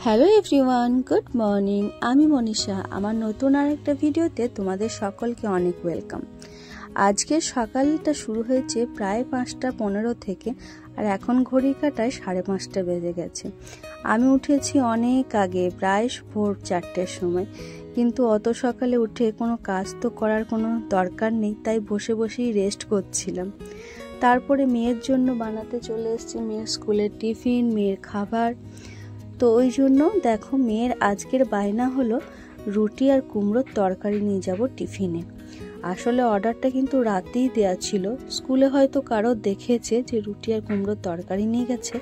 Hello everyone, good morning. আমি মনীষা। আমার নতুন আরেকটা ভিডিওতে তোমাদের সকলকে অনেক ওয়েলকাম। আজকে সকালটা শুরু হয়েছে প্রায় 5:15 থেকে, আর এখন ঘড়ি কাটায় 5:30 বেজে গেছে। আমি উঠেছি অনেক আগে, প্রায় ভোর 4টের সময়, কিন্তু অত সকালে উঠে কোনো কাজ তো করার কোনো দরকার নেই, তাই বসে বসেই রেস্ট করছিলাম। তারপরে মেয়ের জন্য বানাতে চলে এসেছি মেয়ের স্কুলের টিফিন, মেয়ের খাবার। তো ওই জন্য দেখো, মেয়ের আজকের বায়না হলো রুটি আর কুমড়োর তরকারি নিয়ে যাব টিফিনে। আসলে অর্ডারটা কিন্তু রাতেই দেয়া ছিল। স্কুলে হয়তো কারো দেখেছে যে রুটি আর কুমড়োর তরকারি নিয়ে গেছে,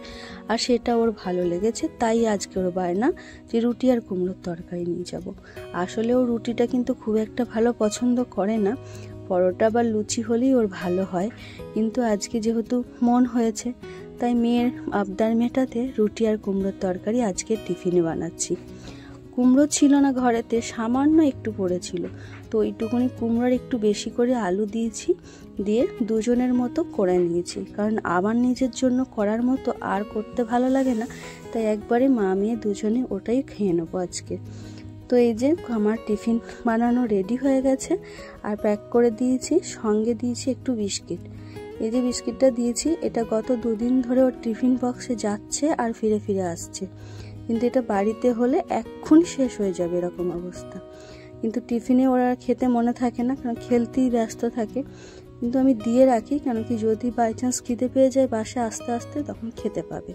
আর সেটা ওর ভালো লেগেছে, তাই আজকে ওর বায়না যে রুটি আর কুমড়োর তরকারি নিয়ে যাব। আসলে ও রুটিটা কিন্তু খুব একটা ভালো পছন্দ করে না, পরোটা বা লুচি হলেই ওর ভালো হয়। কিন্তু আজকে যেহেতু মন হয়েছে, তাই মেয়ের আবদার মেটাতে রুটি আর কুমড়োর তরকারি আজকে টিফিনে বানাচ্ছি। কুমড়ো ছিল না ঘরেতে, সামান্য একটু পড়েছিল, তো ওইটুকুনি কুমড়োর একটু বেশি করে আলু দিয়েছি, দিয়ে দুজনের মতো করে নিয়েছি। কারণ আমার নিজের জন্য করার মতো আর করতে ভালো লাগে না, তাই একবারে মা মেয়ে দুজনে ওটাই খেয়ে নেবো আজকে। তো এই যে আমার টিফিন বানানো রেডি হয়ে গেছে, আর প্যাক করে দিয়েছি, সঙ্গে দিয়েছি একটু বিস্কিট। এই যে বিস্কিটটা দিয়েছি, এটা গত 2 দিন ধরে ওর টিফিন বক্সে যাচ্ছে আর ফিরে ফিরে আসছে, কিন্তু এটা বাড়িতে হলে এক্ষুনি শেষ হয়ে যাবে এরকম অবস্থা। কিন্তু টিফিনে ওরা খেতে মনে থাকে না, কারণ খেলতেই ব্যস্ত থাকে। কিন্তু আমি দিয়ে রাখি, কেন কি যদি বাই চান্স খিদে পেয়ে যায় বাসায় আস্তে আস্তে, তখন খেতে পাবে।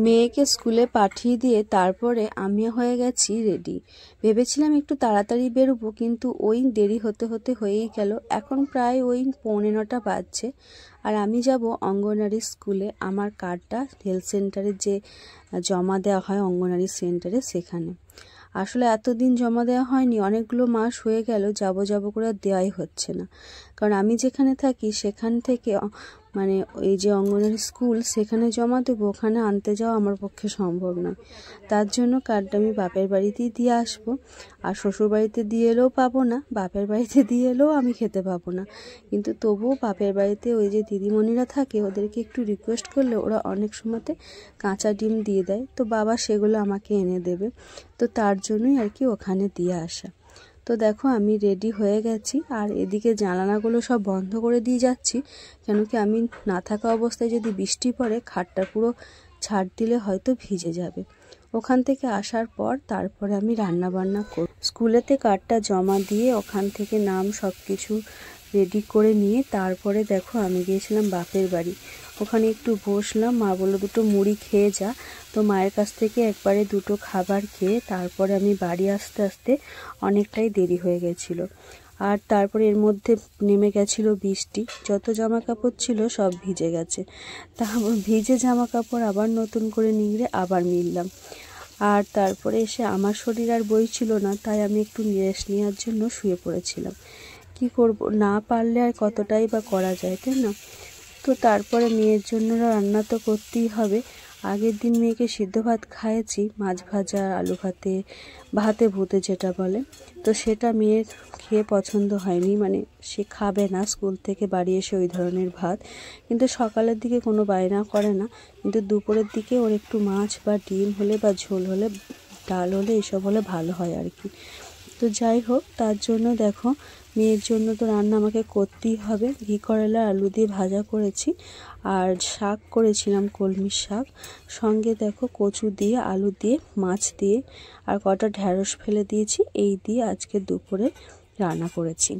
মেয়েকে স্কুলে পাঠিয়ে দিয়ে তারপরে আমি হয়ে গেছি রেডি। ভেবেছিলাম একটু তাড়াতাড়ি বেরোবো, কিন্তু ওই দেরি হতে হতে হয়েই গেল। এখন প্রায় ওই 8:45 বাজছে, আর আমি যাব অঙ্গনারী স্কুলে। আমার কার্ডটা হেলথ সেন্টারে যে জমা দেওয়া হয় অঙ্গনারী সেন্টারে, সেখানে। আসলে এতদিন জমা দেওয়া হয়নি, অনেকগুলো মাস হয়ে গেল, যাব করে দেওয়াই হচ্ছে না। কারণ আমি যেখানে থাকি সেখান থেকে মানে এই যে অঙ্গনওয়াড়ি স্কুল, সেখানে জমা দেবো, ওখানে আনতে যাওয়া আমার পক্ষে সম্ভব নয়। তার জন্য কার্ডটা আমি বাপের বাড়িতেই দিয়ে আসবো। আর শ্বশুর বাড়িতে দিয়ে এলেও পাবো না, বাপের বাড়িতে দিয়ে এলেও আমি খেতে পাবো না। কিন্তু তবুও বাপের বাড়িতে ওই যে দিদিমণিরা থাকে, ওদেরকে একটু রিকোয়েস্ট করলে ওরা অনেক সময়তে কাঁচা ডিম দিয়ে দেয়, তো বাবা সেগুলো আমাকে এনে দেবে। তো তার জন্যই আর কি ওখানে দিয়ে আসা। তো দেখো, আমি রেডি হয়ে গেছি, আর এদিকে জানালাগুলো সব বন্ধ করে দিয়ে যাচ্ছি, কেন কি আমি না থাকা অবস্থায় যদি বৃষ্টি পড়ে, খাটটা পুরো ছাড় দিলে হয়তো ভিজে যাবে। ওখান থেকে আসার পর তারপরে আমি রান্না বান্না করব। স্কুলেতে কার্ডটা জমা দিয়ে ওখান থেকে নাম সব কিছু রেডি করে নিয়ে তারপরে দেখো আমি গিয়েছিলাম বাপের বাড়ি। ওখানে একটু বসলাম, মা বললো 2টো মুড়ি খেয়ে যা। তো মায়ের কাছ থেকে একবারে 2টো খাবার খেয়ে তারপরে আমি বাড়ি আসতে আসতে অনেকটাই দেরি হয়ে গেছিল। আর তারপরে এর মধ্যে নেমে গেছিল বৃষ্টি, যত জামা কাপড় ছিল সব ভিজে গেছে। তারপর ভিজে জামা কাপড় আবার নতুন করে নিংড়ে আবার মিললাম। আর তারপরে এসে আমার শরীর আর বইছিল না, তাই আমি একটু রেস্ট নেওয়ার জন্য শুয়ে পড়েছিলাম। কি করব, না পারলে আর কতটাই বা করা যায়, তাই না? তো তারপরে মেয়ের জন্য রান্না তো করতেই হবে। আগের দিন মেয়েকে সিদ্ধ ভাত খাইয়েছি, মাছ ভাজা, আলু ভাতে ভুতে যেটা বলে। তো সেটা মেয়ের খেয়ে পছন্দ হয়নি, মানে সে খাবে না স্কুল থেকে বাড়ি এসে ওই ধরনের ভাত। কিন্তু সকালের দিকে কোনো বায়না করে না, কিন্তু দুপুরের দিকে ওর একটু মাছ বা ডিম হলে বা ঝোল হলে, ডাল হলে, এসব হলে ভালো হয় আর কি। তো যাই হোক, তার জন্য দেখো মেয়ের জন্য তো রান্না আমাকে করতেই হবে। ঘি করলা আলু দিয়ে ভাজা করেছি, আর শাক করেছিলাম কলমির শাক, সঙ্গে দেখো কচু দিয়ে, আলু দিয়ে, মাছ দিয়ে, আর কটা ঢ্যাঁড়স ফেলে দিয়েছি। এই দিয়ে আজকে দুপুরে রান্না করেছি।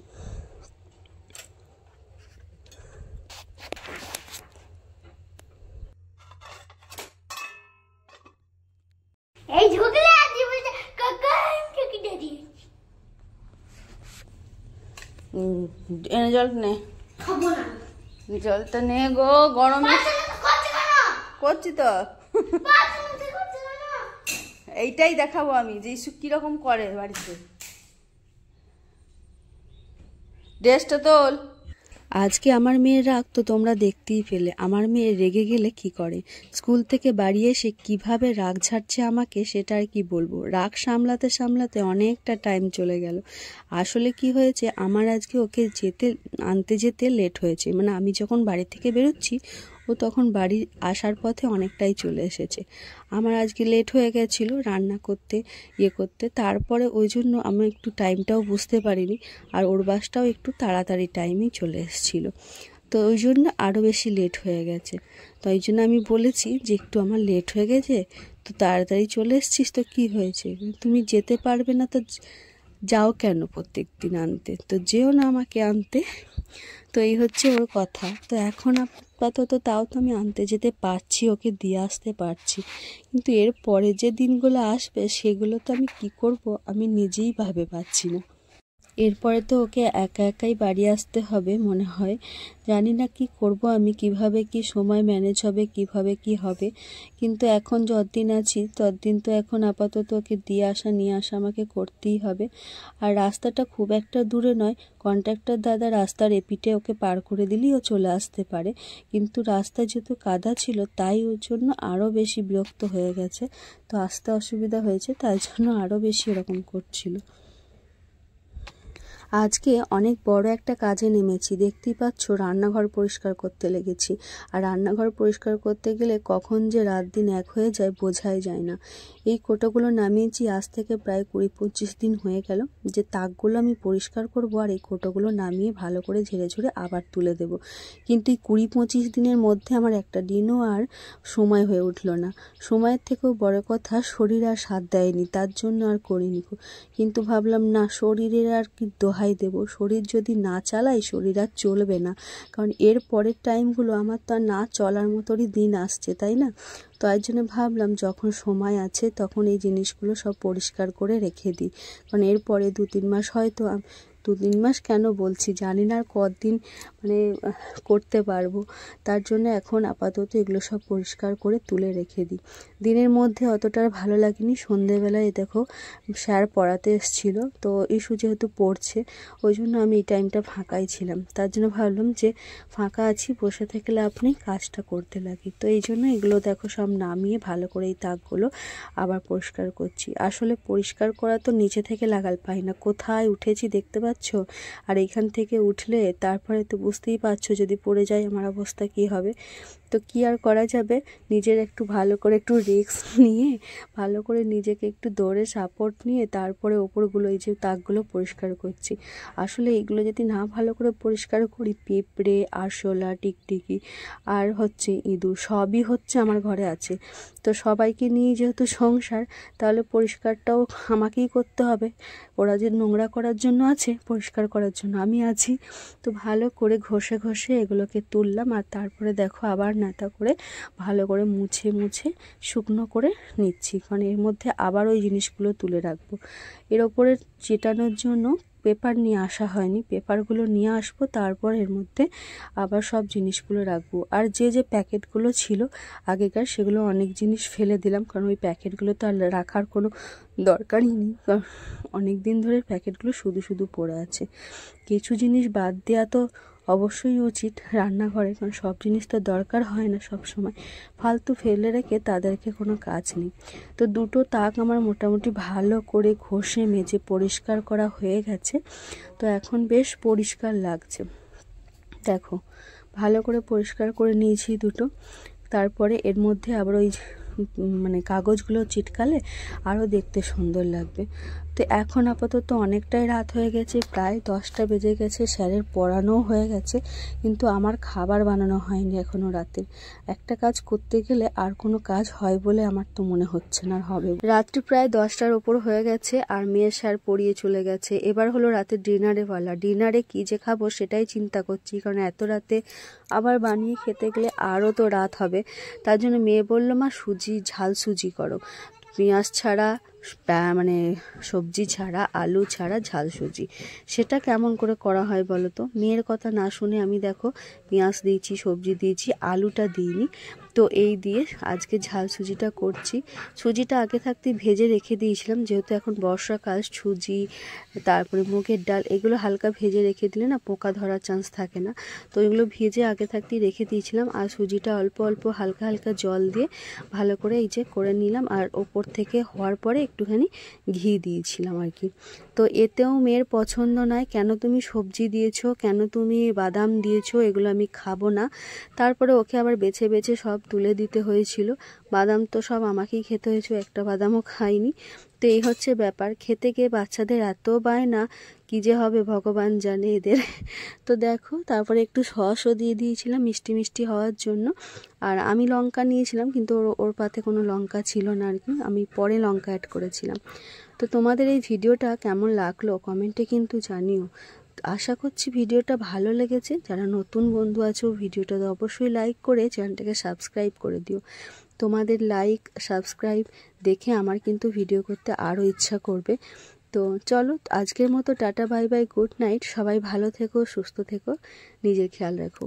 এনে জল নে, জলটা নে গো, গরমে করছি তো। এইটাই দেখাবো আমি যে ইসু কিরকম করে বাড়িতে। ড্রেসটা তোল। আজকে আমার মেয়ের রাগ তো তোমরা দেখতেই পেলে। আমার মেয়ে রেগে গেলে কি করে, স্কুল থেকে বাড়ি এসে কিভাবে রাগ ঝাড়ছে আমাকে, সেটা আর কি বলবো। রাগ সামলাতে সামলাতে অনেকটা টাইম চলে গেল। আসলে কি হয়েছে, আমার আজকে ওকে আনতে যেতে লেট হয়েছে। মানে আমি যখন বাড়ি থেকে বেরোচ্ছি ও তখন বাড়ি আসার পথে অনেকটাই চলে এসেছে। আমার আজকে লেট হয়ে গেছিলো রান্না করতে করতে, তারপরে ওই জন্য আমি একটু টাইমটাও বুঝতে পারিনি, আর ওর বাসটাও একটু তাড়াতাড়ি টাইমেই চলে এসেছিলো, তো ওই জন্য আরও বেশি লেট হয়ে গেছে। তো ওই জন্য আমি বলেছি যে একটু আমার লেট হয়ে গেছে, তো তাড়াতাড়ি চলে এসেছিস তো কী হয়েছে, তুমি যেতে পারবে না তো যাও কেন প্রত্যেক দিন আনতে, তো যেও না আমাকে আনতে। তো এই হচ্ছে ওর কথা। তো এখন আপাতত তাও তো আমি আনতে যেতে পারছি, ওকে দিয়ে আসতে পারছি, কিন্তু এর পরে যে দিনগুলো আসবে সেগুলো তো আমি কি করব আমি নিজেই ভাবে পাচ্ছি না। এরপরে তো ওকে একা একাই বাড়ি আসতে হবে মনে হয়, জানি না কি করব আমি, কিভাবে কি সময় ম্যানেজ হবে, কিভাবে কি হবে, কিন্তু এখন যতদিন আছি ততদিন তো এখন আপাতত ওকে দিয়ে আসা নিয়ে আসা আমাকে করতেই হবে। আর রাস্তাটা খুব একটা দূরে নয়, কন্ট্রাক্টর দাদা রাস্তার এপিঠে ওকে পার করে দিলেই ও চলে আসতে পারে, কিন্তু রাস্তা যেহেতু কাদা ছিল তাই ওর জন্য আরও বেশি বিরক্ত হয়ে গেছে, তো আসতে অসুবিধা হয়েছে, তাই জন্য আরও বেশি এরকম করছিল। আজকে অনেক বড় একটা কাজে নেমেছি, দেখতেই পাচ্ছ রান্নাঘর পরিষ্কার করতে লেগেছি। আর রান্নাঘর পরিষ্কার করতে গেলে কখন যে রাত দিন এক হয়ে যায় বোঝাই যায় না। এই কোটোগুলো নামিয়েছি আজ থেকে প্রায় 20-25 দিন হয়ে গেল, যে তাকগুলো আমি পরিষ্কার করব আর এই কোটোগুলো নামিয়ে ভালো করে ঝেড়ে ঝুড়ে আবার তুলে দেব, কিন্তু এই 20-25 দিনের মধ্যে আমার একটা দিনও আর সময় হয়ে উঠল না। সময়ের থেকেও বড় কথা শরীর আর সাথ দেয়নি, তার জন্য আর করিনি। কিন্তু ভাবলাম না, শরীরের আর কি দোহাই দেব, শরীর যদি না চালাই শরীর আর চলবে না, কারণ এর পরের টাইমগুলো আমার তো আর না চলার মতোই দিন আসছে, তাই না? তো এর জন্য ভাবলাম যখন সময় আছে তখন এই জিনিসগুলো সব পরিষ্কার করে রেখে দিই, কারণ এরপরে 2-3 মাস হয়তো 2-3 মাস কেন বলছি জানি না আর কতদিন করতে পারবো, তার জন্য এখন আপাতত এগুলো সব পরিষ্কার করে তুলে রেখে দিই। দিনের মধ্যে অতটা ভালো লাগেনি, সন্ধেবেলায় দেখো স্যার পড়াতে এসেছিলো, তো ইস্যু যেহেতু পড়ছে ওই জন্য আমি এই টাইমটা ফাঁকাই ছিলাম, তার জন্য ভাবলাম যে ফাঁকা আছি বসে থেকে লাভ নেই, কাজটা করতে লাগি। তো এই জন্য এগুলো দেখো সব নামিয়ে ভালো করে এই তাকগুলো আবার পরিষ্কার করছি। আসলে পরিষ্কার করা তো নিচে থেকে লাগাল পাই না, কোথায় উঠেছি দেখতে পাচ্ছ, আর এইখান থেকে উঠলে তারপরে তো বুঝতেই পারছো যদি পড়ে যায় আমার অবস্থা কি হবে। তো কি আর করা যাবে, নিজের একটু ভালো করে একটু রিস্ক নিয়ে ভালো করে নিজেকে একটু দৌড়ে সাপোর্ট নিয়ে তারপরে ওপরগুলো এই যে তাকগুলো পরিষ্কার করছি। আসলে এইগুলো যদি না ভালো করে পরিষ্কার করি, পিঁপড়ে আরশোলা টিকটিকি আর হচ্ছে ইঁদুর সবই হচ্ছে আমার ঘরে আছে, তো সবাইকে নিয়ে যেহেতু সংসার তাহলে পরিষ্কারটাও আমাকেই করতে হবে, ওরা যে নোংরা করার জন্য আছে পরিষ্কার করার জন্য আমি আছি। তো ভালো করে ঘষে ঘষে এগুলোকে তুললাম, আর তারপরে দেখো আবার নাতা করে ভালো করে মুছে মুছে শুকনো করে নিচ্ছি, কারণ এর মধ্যে আবার ওই জিনিসগুলো তুলে রাখবো। এর ওপরে চেটানোর জন্য পেপার নিয়ে আসা হয়নি, পেপারগুলো নিয়ে আসবো, তারপর এর মধ্যে আবার সব জিনিসগুলো রাখবো। আর যে যে প্যাকেটগুলো ছিল আগেকার সেগুলো অনেক জিনিস ফেলে দিলাম, কারণ ওই প্যাকেটগুলো তো আর রাখার কোনো দরকারই নেই, কারণ অনেক দিন ধরে প্যাকেটগুলো শুধু শুধু পড়ে আছে। কিছু জিনিস বাদ দেওয়া তো অবশ্যই উচিত রান্নাঘরে, কারণ সব জিনিস তো দরকার হয় না সব সময়, ফালতু ফেলে রেখে তাদেরকে কোনো কাজ নেই। তো দুটো তাক আমার মোটামুটি ভালো করে ঘষে মেজে পরিষ্কার করা হয়ে গেছে, তো এখন বেশ পরিষ্কার লাগছে। দেখো ভালো করে পরিষ্কার করে নিয়েছি দুটো, তারপরে এর মধ্যে আবার ওই কাগজগুলো চিটকালে আরও দেখতে সুন্দর লাগবে। তো এখন আপাতত অনেকটাই রাত হয়ে গেছে, প্রায় 10টা বেজে গেছে, স্যারের পড়ানোও হয়ে গেছে, কিন্তু আমার খাবার বানানো হয়নি এখনও রাতের। একটা কাজ করতে গেলে আর কোনো কাজ হয় বলে আমার তো মনে হচ্ছে না হবে। রাত্রি প্রায় 10টার ওপর হয়ে গেছে, আর মেয়ের স্যার পড়িয়ে চলে গেছে, এবার হলো রাতে ডিনারে বলা। ডিনারে কী যে খাবো সেটাই চিন্তা করছি, কারণ এত রাতে আবার বানিয়ে খেতে গেলে আরও তো রাত হবে। তার জন্য মেয়ে বললো মা ঝাল সুজি করো, পেঁয়াজ ছাড়া সবজি ছাড়া আলু ছাড়া ঝাল সুজি, সেটা কেমন করে করা হয় বলো তো। মেয়ের কথা না শুনে আমি দেখো পেঁয়াজ দিয়েছি, সবজি দিয়েছি, আলুটা দিইনি, তো এই দিয়ে আজকে ঝাল সুজিটা করছি। সুজিটা আগে থাকতে ভেজে রেখে দিয়েছিলাম, যেহেতু এখন বর্ষাকাল, সুজি তারপরে মুগের ডাল এগুলো হালকা ভেজে রেখে দিলে না পোকা ধরার চান্স থাকে না। তো এগুলো ভেজে আগে থাকতেই রেখে দিয়েছিলাম, আর সুজিটা অল্প অল্প হালকা হালকা জল দিয়ে ভালো করে এই যে করে নিলাম, আর ওপর থেকে হওয়ার পরে একটুখানি ঘি দিয়েছিলাম আর কি। তো এতেও মেয়ের পছন্দ নয়, কেন তুমি সবজি দিয়েছো, কেন তুমি বাদাম দিয়েছো, এগুলো আমি খাবো না। তারপরে ওকে আবার বেছে বেছে সব তুলে দিতে হয়েছিল। বাদাম তো সব আমাকেই খেতে হয়েছে, একটা বাদামও খাইনি। তো এই হচ্ছে ব্যাপার, খেতে গিয়ে বাচ্চাদের এত বায়না, কী যে হবে ভগবান জানে এদের। তো দেখো তারপরে একটু সসও দিয়ে দিয়েছিলাম মিষ্টি মিষ্টি হওয়ার জন্য। আর আমি লঙ্কা নিয়েছিলাম, কিন্তু ওর পাতে কোনো লঙ্কা ছিল না আর কি, আমি পরে লঙ্কা অ্যাড করেছিলাম। তো তোমাদের এই ভিডিওটা কেমন লাগলো কমেন্টে কিন্তু জানিও। আশা করছি ভিডিওটা ভালো লেগেছে। যারা নতুন বন্ধু আছো ভিডিওটা অবশ্যই লাইক করে চ্যানেলটাকে সাবস্ক্রাইব করে দিও। তোমাদের লাইক সাবস্ক্রাইব দেখে আমার কিন্তু ভিডিও করতে আরও ইচ্ছা করবে। তো চলো আজকের মতো tata bye bye, good night. সবাই ভালো থেকো, সুস্থ থেকো, নিজের খেয়াল রাখো।